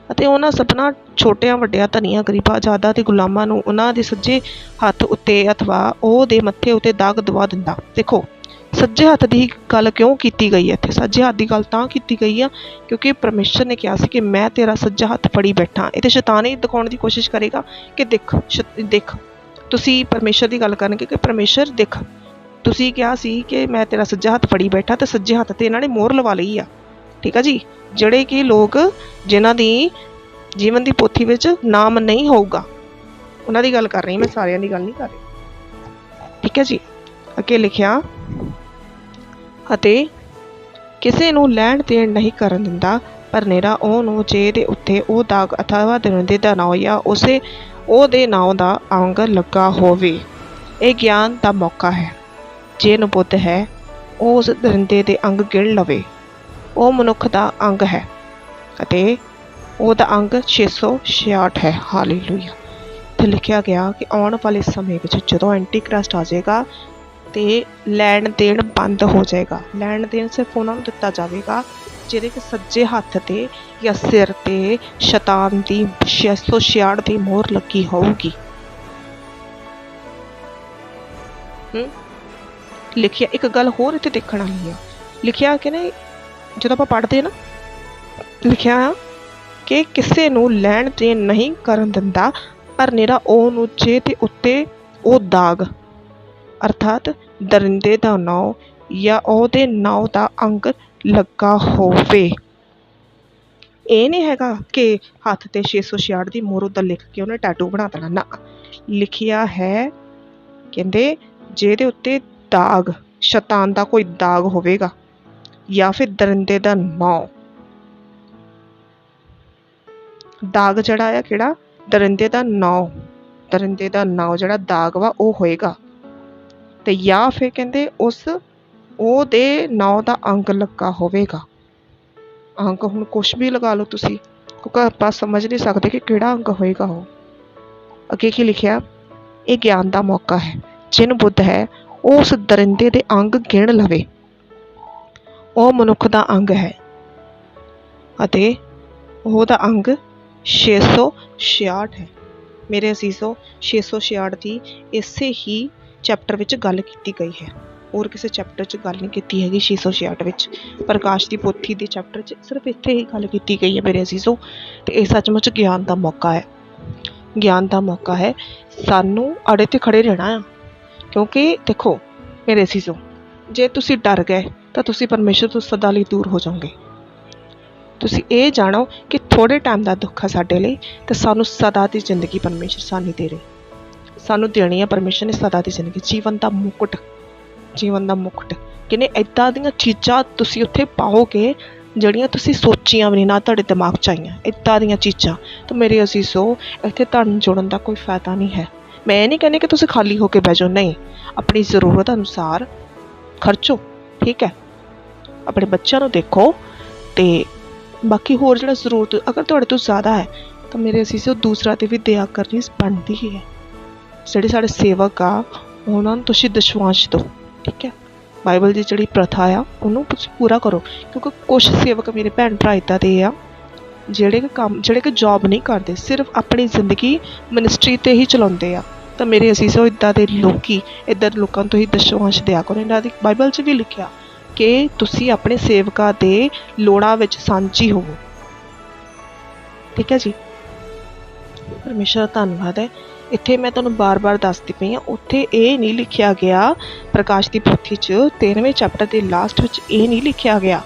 [SPEAKER 1] ਅਤੇ ਉਹਨਾਂ ਸਭਨਾਂ ਛੋਟਿਆਂ ਵੱਡਿਆਂ, ਧਨੀਆਂ ਗਰੀਬਾਂ, ਆਜ਼ਾਦਾਂ ਤੇ ਗੁਲਾਮਾਂ ਨੂੰ ਉਹਨਾਂ ਦੇ ਸੱਜੇ ਹੱਥ ਉੱਤੇ ਅਥਵਾ ਉਹਦੇ ਮੱਥੇ ਉੱਤੇ ਦਾਗ ਦਵਾ ਦਿੰਦਾ। ਦੇਖੋ, ਸੱਜੇ ਹੱਥ ਦੀ ਗੱਲ ਕਿਉਂ ਕੀਤੀ ਗਈ ਹੈ ਇੱਥੇ? ਸੱਜੇ ਹੱਥ ਦੀ ਗੱਲ ਤਾਂ ਕੀਤੀ ਗਈ ਆ ਕਿਉਂਕਿ ਪਰਮੇਸ਼ਰ ਨੇ ਕਿਹਾ ਸੀ ਕਿ ਮੈਂ ਤੇਰਾ ਸੱਜਾ ਹੱਥ ਫੜੀ ਬੈਠਾ। ਇਹ ਤੇ ਸ਼ੈਤਾਨ ਹੀ ਦਿਖਾਉਣ ਦੀ ਕੋਸ਼ਿਸ਼ ਕਰੇਗਾ ਕਿ ਦੇਖ ਤੁਸੀਂ ਪਰਮੇਸ਼ਰ ਦੀ ਗੱਲ ਕਰਨਗੇ ਕਿ ਪਰਮੇਸ਼ਰ ਦੇਖ, ਤੁਸੀਂ ਕਿਹਾ ਸੀ ਕਿ ਮੈਂ ਤੇਰਾ ਸੱਜਾ ਹੱਥ ਫੜੀ ਬੈਠਾ, ਤੇ ਸੱਜੇ ਹੱਥ ਤੇ ਇਹਨਾਂ ਨੇ ਮੋਹਰ ਲਵਾ ਲਈ ਆ। ਠੀਕ ਆ ਜੀ। ਜਿਹੜੇ ਕਿ ਲੋਕ ਜਿਨ੍ਹਾਂ ਦੀ ਜੀਵਨ ਦੀ ਪੋਥੀ ਵਿੱਚ ਨਾਮ ਨਹੀਂ ਹੋਊਗਾ, ਉਹਨਾਂ ਦੀ ਗੱਲ ਕਰ ਰਹੀ, ਮੈਂ ਸਾਰਿਆਂ ਦੀ ਗੱਲ ਨਹੀਂ ਕਰ ਰਹੀ। ਠੀਕ ਹੈ ਜੀ। ਅੱਗੇ ਲਿਖਿਆ, ਅਤੇ ਕਿਸੇ ਨੂੰ ਲੈਣ ਦੇਣ ਨਹੀਂ ਕਰਨ ਦਿੰਦਾ, ਪਰ ਨਿਰਾ ਉਹਨੂੰ ਜਿਹਦੇ ਉੱਤੇ ਉਹ ਦਾਗ ਅਥਵਾ ਦਰਿੰਦੇ ਦਾ ਨਾਂ ਜਾਂ ਉਹਦੇ ਨਾਂ ਦਾ ਅੰਗ ਲੱਗਾ ਹੋਵੇ। ਇਹ ਗਿਆਨ ਦਾ ਮੌਕਾ ਹੈ। ਜਿਹਨੂੰ ਬੁੱਧ ਹੈ ਉਹ ਉਸ ਦਰਿੰਦੇ ਦੇ ਅੰਗ ਗਿਣ ਲਵੇ। ਉਹ ਮਨੁੱਖ ਦਾ ਅੰਗ ਹੈ ਅਤੇ ਉਹਦਾ ਅੰਗ 666 ਹੈ। ਹਾਲੇਲੂਇਆ। ਤੇ ਲਿਖਿਆ ਗਿਆ ਕਿ ਆਉਣ ਵਾਲੇ ਸਮੇਂ ਵਿੱਚ ਜਦੋਂ ਐਂਟੀ ਕ੍ਰਾਈਸਟ ਆ ਜਾਏਗਾ ਤੇ ਲੈਣ ਦੇਣ ਬੰਦ ਹੋ ਜਾਏਗਾ। ਲੈਣ ਦੇਣ ਸਿਰਫ ਉਹਨਾਂ ਨੂੰ ਦਿੱਤਾ ਜਾਵੇਗਾ ਜਿਹਦੇ ਕਿ ਸੱਜੇ ਹੱਥ ਤੇ ਜਾਂ ਸਿਰ ਤੇ ਸ਼ੈਤਾਨ ਦੀ 666 ਦੀ ਮੋਹਰ ਲੱਗੀ ਹੋਊਗੀ। ਲਿਖਿਆ, ਇੱਕ ਗੱਲ ਹੋਰ ਇੱਥੇ ਦੇਖਣ ਵਾਲੀ ਆ। ਲਿਖਿਆ ਕਿ ਨਾ, ਜਦੋਂ ਆਪਾਂ ਪੜ੍ਹਦੇ ਨਾ, ਲਿਖਿਆ ਕਿ ਕਿਸੇ ਨੂੰ ਲੈਣ ਦੇਣ ਨਹੀਂ ਕਰਨ ਦਿੰਦਾ, ਪਰ ਨਿਰਾ ਉਹਨੂੰ ਜਿਹਦੇ ਉੱਤੇ ਉਹ ਦਾਗ ਅਰਥਾਤ ਦਰਿੰਦੇ ਦਾ ਨਾਂ ਜਾਂ ਉਹਦੇ ਨਾਂ ਦਾ ਅੰਗ ਲੱਗਾ ਹੋਵੇ। ਇਹ ਨਹੀਂ ਹੈਗਾ ਕਿ ਹੱਥ ਤੇ 666 ਦੀ ਮੋਹਰ ਉੱਤੇ ਲਿਖ ਕੇ ਉਹਨੇ ਟੈਟੂ ਬਣਾ ਦੇਣਾ ਨਾ। ਲਿਖਿਆ ਹੈ ਕਹਿੰਦੇ ਜਿਹਦੇ ਉੱਤੇ ਦਾਗ, ਸ਼ੈਤਾਨ ਦਾ ਕੋਈ ਦਾਗ ਹੋਵੇਗਾ ਜਾਂ ਫਿਰ ਦਰਿੰਦੇ ਦਾ ਨੌ। ਦਾਗ ਜਿਹੜਾ ਆ ਕਿਹੜਾ, ਦਰਿੰਦੇ ਦਾ ਨੌ, ਦਰਿੰਦੇ ਦਾ ਨੌ ਜਿਹੜਾ ਦਾਗ ਵਾ ਉਹ ਹੋਏਗਾ। ਤੇ ਜਾਂ ਫਿਰ ਕਹਿੰਦੇ ਉਹਦੇ ਨੌ ਦਾ ਅੰਗ ਲੱਗਾ ਹੋਵੇਗਾ। ਅੰਗ ਹੁਣ ਕੁਛ ਵੀ ਲਗਾ ਲਓ ਤੁਸੀਂ, ਕਿਉਂਕਿ ਆਪਾਂ ਸਮਝ ਨਹੀਂ ਸਕਦੇ ਕਿ ਕਿਹੜਾ ਅੰਗ ਹੋਏਗਾ। ਉਹ ਅੱਗੇ ਕੀ ਲਿਖਿਆ, ਇਹ ਗਿਆਨ ਦਾ ਮੌਕਾ ਹੈ, ਜਿਨ ਬੁੱਧ ਹੈ ਉਹ ਉਸ ਦਰਿੰਦੇ ਦੇ ਅੰਗ ਗਿਣ ਲਵੇ। ਉਹ ਮਨੁੱਖ ਦਾ ਅੰਗ ਹੈ ਅਤੇ ਉਹਦਾ ਅੰਗ 666 ਹੈ। ਮੇਰੇ ਅਸੀਸੋ 666 ਦੀ ਇਸੇ ਹੀ ਚੈਪਟਰ ਵਿੱਚ ਗੱਲ ਕੀਤੀ ਗਈ ਹੈ, ਹੋਰ ਕਿਸੇ ਚੈਪਟਰ 'ਚ ਗੱਲ ਨਹੀਂ ਕੀਤੀ ਹੈਗੀ। 666 ਵਿੱਚ ਪ੍ਰਕਾਸ਼ ਦੀ ਪੋਥੀ ਦੇ ਚੈਪਟਰ 'ਚ ਸਿਰਫ ਇੱਥੇ ਹੀ ਗੱਲ ਕੀਤੀ ਗਈ ਹੈ ਮੇਰੇ ਅਸੀਸੋ। ਤੇ ਇਹ ਸੱਚਮੁੱਚ ਗਿਆਨ ਦਾ ਮੌਕਾ ਹੈ, ਗਿਆਨ ਦਾ ਮੌਕਾ ਹੈ। ਸਾਨੂੰ ਅੜੇ ਤੇ ਖੜੇ ਰਹਿਣਾ ਆ, ਕਿਉਂਕਿ ਦੇਖੋ ਮੇਰੇ ਅਸੀਸੋ, ਜੇ ਤੁਸੀਂ ਡਰ ਗਏ ਤਾਂ ਤੁਸੀਂ ਪਰਮੇਸ਼ਰ ਤੋਂ ਸਦਾ ਲਈ ਦੂਰ ਹੋ ਜਾਓਗੇ। ਤੁਸੀਂ ਇਹ ਜਾਣੋ ਕਿ ਥੋੜ੍ਹੇ ਟਾਈਮ ਦਾ ਦੁੱਖ ਹੈ ਸਾਡੇ ਲਈ, ਤੇ ਸਾਨੂੰ ਸਦਾ ਦੀ ਜ਼ਿੰਦਗੀ ਪਰਮੇਸ਼ਰ ਸਾਨੂੰ ਦੇ ਰਹੇ, ਸਾਨੂੰ ਦੇਣੀ ਹੈ ਪਰਮੇਸ਼ਰ ਨੇ ਸਦਾ ਦੀ ਜ਼ਿੰਦਗੀ, ਜੀਵਨ ਦਾ ਮੁਕਟ, ਜੀਵਨ ਦਾ ਮੁਕਟ। ਕਿਨੇ ਇੱਦਾਂ ਦੀਆਂ ਚੀਜ਼ਾਂ ਤੁਸੀਂ ਉੱਥੇ ਪਾਓਗੇ ਜਿਹੜੀਆਂ ਤੁਸੀਂ ਸੋਚੀਆਂ ਵੀ ਨਹੀਂ, ਨਾ ਤੁਹਾਡੇ ਦਿਮਾਗ 'ਚ ਆਈਆਂ, ਇੱਦਾਂ ਦੀਆਂ ਚੀਜ਼ਾਂ। ਤਾਂ ਮੇਰੇ ਅਸੀਸੋ, ਇੱਥੇ ਧਨ ਜੋੜਨ ਦਾ ਕੋਈ ਫਾਇਦਾ ਨਹੀਂ ਹੈ। ਮੈਂ ਇਹ ਨਹੀਂ ਕਹਿੰਦੀ ਕਿ ਤੁਸੀਂ ਖਾਲੀ ਹੋ ਕੇ ਬਹਿ ਜਾਓ, ਨਹੀਂ, ਆਪਣੀ ਜ਼ਰੂਰਤ ਅਨੁਸਾਰ ਖਰਚੋ, ਠੀਕ ਹੈ। ਆਪਣੇ ਬੱਚਿਆਂ ਨੂੰ ਦੇਖੋ, ਤੇ ਬਾਕੀ ਹੋਰ ਜਿਹੜਾ ਜ਼ਰੂਰਤ ਅਗਰ ਤੁਹਾਡੇ ਤੋਂ ਜ਼ਿਆਦਾ ਹੈ ਤਾਂ ਮੇਰੇ ਅਸੀਸੋ ਦੂਸਰਾ 'ਤੇ ਵੀ ਦਇਆ ਕਰਨੀ ਬਣਦੀ ਹੀ ਹੈ। ਜਿਹੜੇ ਸਾਡੇ ਸੇਵਕ ਆ ਉਹਨਾਂ ਨੂੰ ਤੁਸੀਂ ਦਸ਼ਵਾਂਸ਼ ਦਿਓ, ਠੀਕ ਹੈ। ਬਾਈਬਲ ਦੀ ਜਿਹੜੀ ਪ੍ਰਥਾ ਆ ਉਹਨੂੰ ਤੁਸੀਂ ਪੂਰਾ ਕਰੋ, ਕਿਉਂਕਿ ਕੁਛ ਸੇਵਕ ਮੇਰੇ ਭੈਣ ਭਰਾ ਇੱਦਾਂ ਦੇ ਆ ਜਿਹੜੇ ਕਿ ਜੋਬ ਨਹੀਂ ਕਰਦੇ, ਸਿਰਫ ਆਪਣੀ ਜ਼ਿੰਦਗੀ ਮਿਨਿਸਟਰੀ 'ਤੇ ਹੀ ਚਲਾਉਂਦੇ ਆ। ਤਾਂ ਮੇਰੇ ਅਸੀਸੋ ਇੱਦਾਂ ਦੇ ਲੋਕਾਂ ਤੋਂ ਹੀ ਦਸ਼ਵਾਂਸ਼ ਦਿਆ ਕਰੋ। ਇਹਨਾਂ ਦੀ ਬਾਈਬਲ 'ਚ ਵੀ ਲਿਖਿਆ ਕਿ ਤੁਸੀਂ ਆਪਣੇ ਸੇਵਕਾਂ ਦੇ ਲੋੜਾਂ ਵਿੱਚ ਸਾਂਝੀ ਹੋਵੋ, ਠੀਕ ਹੈ ਜੀ। ਪਰਮੇਸ਼ਰ ਦਾ ਧੰਨਵਾਦ ਹੈ। ਇੱਥੇ ਮੈਂ ਤੁਹਾਨੂੰ ਬਾਰ-ਬਾਰ ਦੱਸਦੀ ਪਈ ਹਾਂ, ਉੱਥੇ ਇਹ ਨਹੀਂ ਲਿਖਿਆ ਗਿਆ ਪ੍ਰਕਾਸ਼ ਦੀ ਪੋਥੀ 'ਚ 13ਵੇਂ ਚੈਪਟਰ ਦੇ ਲਾਸਟ ਵਿੱਚ ਇਹ ਨਹੀਂ ਲਿਖਿਆ ਗਿਆ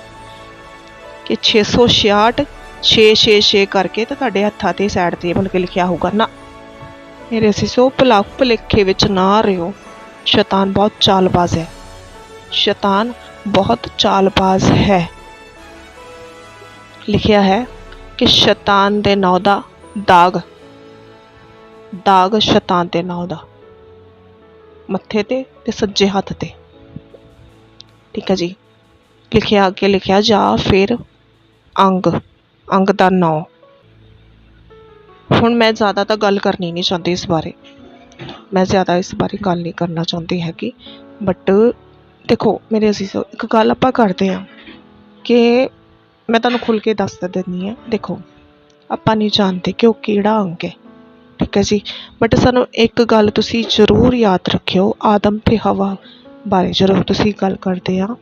[SPEAKER 1] ਕਿ 666 666 ਕਰਕੇ ਤਾਂ ਤੁਹਾਡੇ ਹੱਥਾਂ 'ਤੇ ਸਾਈਡ 'ਤੇ ਬਣ ਕੇ ਲਿਖਿਆ ਹੋਊਗਾ, ਨਾ। ਮੇਰੇ ਅਸੀਸੋ, ਭੁਲੇਖੇ ਵਿੱਚ ਨਾ ਰਹੋ। ਸ਼ੈਤਾਨ ਬਹੁਤ ਚਾਲਬਾਜ਼ ਹੈ, ਸ਼ੈਤਾਨ ਬਹੁਤ ਚਾਲਬਾਜ਼ ਹੈ। ਲਿਖਿਆ ਹੈ ਕਿ ਸ਼ੈਤਾਨ ਦੇ ਨਾਂ ਦਾ ਦਾਗ ਸ਼ੈਤਾਨ ਦੇ ਨਾਂ ਦਾ ਮੱਥੇ ਤੇ ਸੱਜੇ ਹੱਥ ਤੇ, ਠੀਕ ਹੈ ਜੀ। ਲਿਖਿਆ ਅੱਗੇ ਲਿਖਿਆ, ਜਾਂ ਫਿਰ ਅੰਗ ਦਾ ਨਾਂ। ਹੁਣ ਮੈਂ ਜ਼ਿਆਦਾ ਤਾਂ ਗੱਲ ਕਰਨੀ ਨਹੀਂ ਚਾਹੁੰਦੀ ਇਸ ਬਾਰੇ, ਮੈਂ ਜ਼ਿਆਦਾ ਇਸ ਬਾਰੇ ਗੱਲ ਨਹੀਂ ਕਰਨਾ ਚਾਹੁੰਦੀ ਹੈਗੀ। ਬਟ ਦੇਖੋ ਮੇਰੇ ਅਸੀਸੋ, ਇੱਕ ਗੱਲ ਆਪਾਂ ਕਰਦੇ ਹਾਂ ਕਿ ਮੈਂ ਤੁਹਾਨੂੰ ਖੁੱਲ੍ਹ ਕੇ ਦੱਸ ਦਿੰਦੀ ਹਾਂ। ਦੇਖੋ, ਆਪਾਂ ਨਹੀਂ ਜਾਣਦੇ ਕਿ ਉਹ ਕਿਹੜਾ ਅੰਗ ਹੈ, ਠੀਕ ਹੈ ਜੀ। ਬਟ ਸਾਨੂੰ ਇੱਕ ਗੱਲ ਤੁਸੀਂ ਜ਼ਰੂਰ ਯਾਦ ਰੱਖਿਓ, ਆਦਮ ਅਤੇ ਹਵਾ ਬਾਰੇ ਜਦੋਂ ਤੁਸੀਂ ਗੱਲ ਕਰਦੇ ਆ,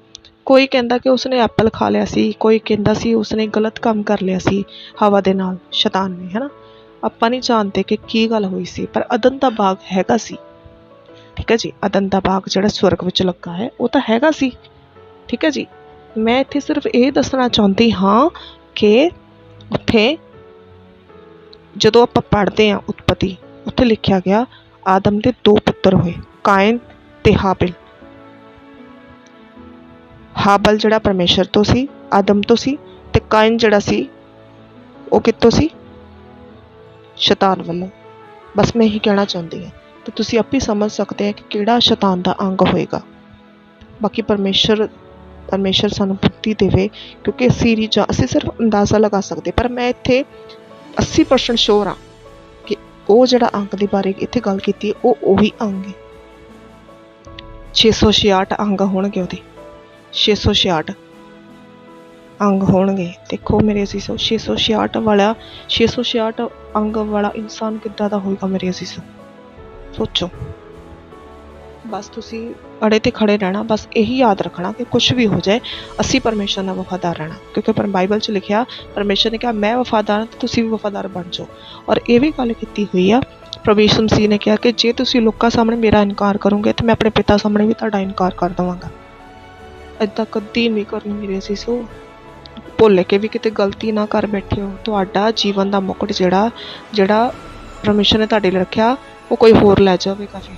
[SPEAKER 1] ਕੋਈ ਕਹਿੰਦਾ ਕਿ ਉਸਨੇ ਐਪਲ ਖਾ ਲਿਆ ਸੀ, ਕੋਈ ਕਹਿੰਦਾ ਸੀ ਉਸਨੇ ਗਲਤ ਕੰਮ ਕਰ ਲਿਆ ਸੀ ਹਵਾ ਦੇ ਨਾਲ, ਸ਼ੈਤਾਨ ਨੇ, ਹੈ ਨਾ। ਆਪਾਂ ਨਹੀਂ ਜਾਣਦੇ ਕਿ ਕੀ ਗੱਲ ਹੋਈ ਸੀ, ਪਰ ਅਦਨ ਦਾ ਬਾਗ ਹੈਗਾ ਸੀ, ਠੀਕ ਹੈ ਜੀ। ਅਦਨ ਦਾ ਬਾਗ ਜਿਹੜਾ ਸਵਰਗ ਵਿੱਚ ਲੱਗਾ ਹੈ ਉਹ ਤਾਂ ਹੈਗਾ ਸੀ, ਠੀਕ ਹੈ ਜੀ। ਮੈਂ ਇੱਥੇ ਸਿਰਫ ਇਹ ਦੱਸਣਾ ਚਾਹੁੰਦੀ ਹਾਂ ਕਿ ਉੱਥੇ ਜਦੋਂ ਆਪਾਂ ਪੜ੍ਹਦੇ ਹਾਂ ਉਤਪਤੀ, ਉੱਥੇ ਲਿਖਿਆ ਗਿਆ ਆਦਮ ਦੇ 2 ਪੁੱਤਰ ਹੋਏ, ਕਾਇਨ ਤੇ ਹਾਬਿਲ। ਹਾਬਲ ਜਿਹੜਾ ਪਰਮੇਸ਼ਰ ਤੋਂ ਸੀ, ਆਦਮ ਤੋਂ ਸੀ, ਤੇ ਕਾਇਨ ਜਿਹੜਾ ਸੀ ਉਹ ਕਿੱਥੋਂ ਸੀ, ਸ਼ੈਤਾਨ ਵੱਲੋਂ। ਬਸ ਮੈਂ ਇਹੀ ਕਹਿਣਾ ਚਾਹੁੰਦੀ ਹਾਂ, ਤੇ ਤੁਸੀਂ ਆਪੇ ਸਮਝ ਸਕਦੇ ਆ ਕਿ ਕਿਹੜਾ ਸ਼ੈਤਾਨ ਦਾ ਅੰਗ ਹੋਏਗਾ। ਬਾਕੀ ਪਰਮੇਸ਼ਰ ਸਾਨੂੰ ਬੁੱਧੀ ਦੇਵੇ, ਕਿਉਂਕਿ ਅਸੀਂ ਸਿਰਫ ਅੰਦਾਜ਼ਾ ਲਗਾ ਸਕਦੇ, ਪਰ ਮੈਂ ਇੱਥੇ 80% ਸ਼ੋਰ ਹਾਂ ਕਿ ਉਹ ਜਿਹੜਾ ਅੰਗ ਦੇ ਬਾਰੇ ਇੱਥੇ ਗੱਲ ਕੀਤੀ ਹੈ ਉਹ ਉਹੀ ਅੰਗ ਹੈ। 666 ਅੰਗ ਹੋਣਗੇ, ਉਹਦੇ 666 ਅੰਗ ਹੋਣਗੇ। ਦੇਖੋ ਮੇਰੇ ਅਸੀਸੋ, 666 ਅੰਗ ਵਾਲਾ ਇਨਸਾਨ ਕਿੱਦਾਂ ਦਾ ਹੋਏਗਾ ਮੇਰੇ ਅਸੀਸੋ, ਸੋਚੋ। ਬਸ ਤੁਸੀਂ ਅੜੇ ਤੇ ਖੜੇ ਰਹਿਣਾ, ਬਸ ਇਹੀ ਯਾਦ ਰੱਖਣਾ ਕਿ ਕੁਛ ਵੀ ਹੋ ਜਾਏ ਅਸੀਂ ਪਰਮੇਸ਼ਰ ਨਾਲ ਵਫਾਦਾਰ ਰਹਿਣਾ, ਕਿਉਂਕਿ ਬਾਈਬਲ 'ਚ ਲਿਖਿਆ, ਪਰਮੇਸ਼ਰ ਨੇ ਕਿਹਾ ਮੈਂ ਵਫਾਦਾਰ ਹਾਂ, ਤੁਸੀਂ ਵੀ ਵਫਾਦਾਰ ਬਣ ਜਾਓ। ਔਰ ਇਹ ਵੀ ਗੱਲ ਕੀਤੀ ਹੋਈ ਆ, ਪ੍ਰਭੂ ਯਿਸੂ ਮਸੀਹ ਨੇ ਕਿਹਾ ਕਿ ਜੇ ਤੁਸੀਂ ਲੋਕਾਂ ਸਾਹਮਣੇ ਮੇਰਾ ਇਨਕਾਰ ਕਰੋਗੇ ਤਾਂ ਮੈਂ ਆਪਣੇ ਪਿਤਾ ਸਾਹਮਣੇ ਵੀ ਤੁਹਾਡਾ ਇਨਕਾਰ ਕਰ ਦੇਵਾਂਗਾ। ਇੱਦਾਂ ਕਦੀ ਨਹੀਂ ਕਰਨੀ ਮੇਰੇ ਅਸੀਸੋ, ਭੁੱਲ ਕੇ ਵੀ ਕਿਤੇ ਗਲਤੀ ਨਾ ਕਰ ਬੈਠੇ ਹੋ। ਤੁਹਾਡਾ ਜੀਵਨ ਦਾ ਮੁਕਟ ਜਿਹੜਾ ਪਰਮੇਸ਼ਰ ਨੇ ਤੁਹਾਡੇ ਲਈ ਰੱਖਿਆ ਉਹ ਕੋਈ ਹੋਰ ਲੈ ਜਾਵੇਗਾ, ਫਿਰ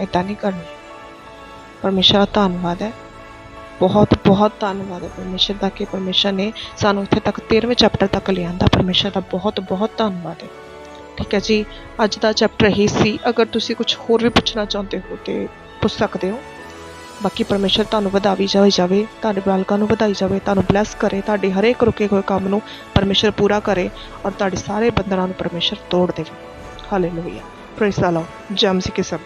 [SPEAKER 1] ਇੱਦਾਂ ਨਹੀਂ ਕਰਨੀ। ਪਰਮੇਸ਼ਰ ਦਾ ਧੰਨਵਾਦ ਹੈ। ਬਹੁਤ ਬਹੁਤ ਧੰਨਵਾਦ ਹੈ ਪਰਮੇਸ਼ਰ ਦਾ ਕਿ ਪਰਮੇਸ਼ਰ ਨੇ ਸਾਨੂੰ ਇੱਥੇ ਤੱਕ 13ਵੇਂ ਚੈਪਟਰ ਤੱਕ ਲਿਆਂਦਾ। ਪਰਮੇਸ਼ਰ ਦਾ ਬਹੁਤ ਬਹੁਤ ਧੰਨਵਾਦ ਹੈ। ਠੀਕ ਹੈ ਜੀ, ਅੱਜ ਦਾ ਚੈਪਟਰ ਇਹੀ ਸੀ। ਅਗਰ ਤੁਸੀਂ ਕੁਝ ਹੋਰ ਵੀ ਪੁੱਛਣਾ ਚਾਹੁੰਦੇ ਹੋ ਤਾਂ ਪੁੱਛ ਸਕਦੇ ਹੋ। ਬਾਕੀ ਪਰਮੇਸ਼ਰ ਤੁਹਾਨੂੰ ਵਧਾਈ ਜਾਵੇ, ਤੁਹਾਡੇ ਬਾਲਕਾਂ ਨੂੰ ਵਧਾਈ ਜਾਵੇ, ਤੁਹਾਨੂੰ ਬਲੈਸ ਕਰੇ, ਤੁਹਾਡੇ ਹਰੇਕ ਰੁਕੇ ਹੋਏ ਕੰਮ ਨੂੰ ਪਰਮੇਸ਼ਰ ਪੂਰਾ ਕਰੇ ਔਰ ਤੁਹਾਡੇ ਸਾਰੇ ਬੰਧਨਾਂ ਨੂੰ ਪਰਮੇਸ਼ਰ ਤੋੜ ਦੇਵੇ। Hallelujah, praise the Lord. ਜੈ ਮਸੀਹ ਕੀ ਸਭ।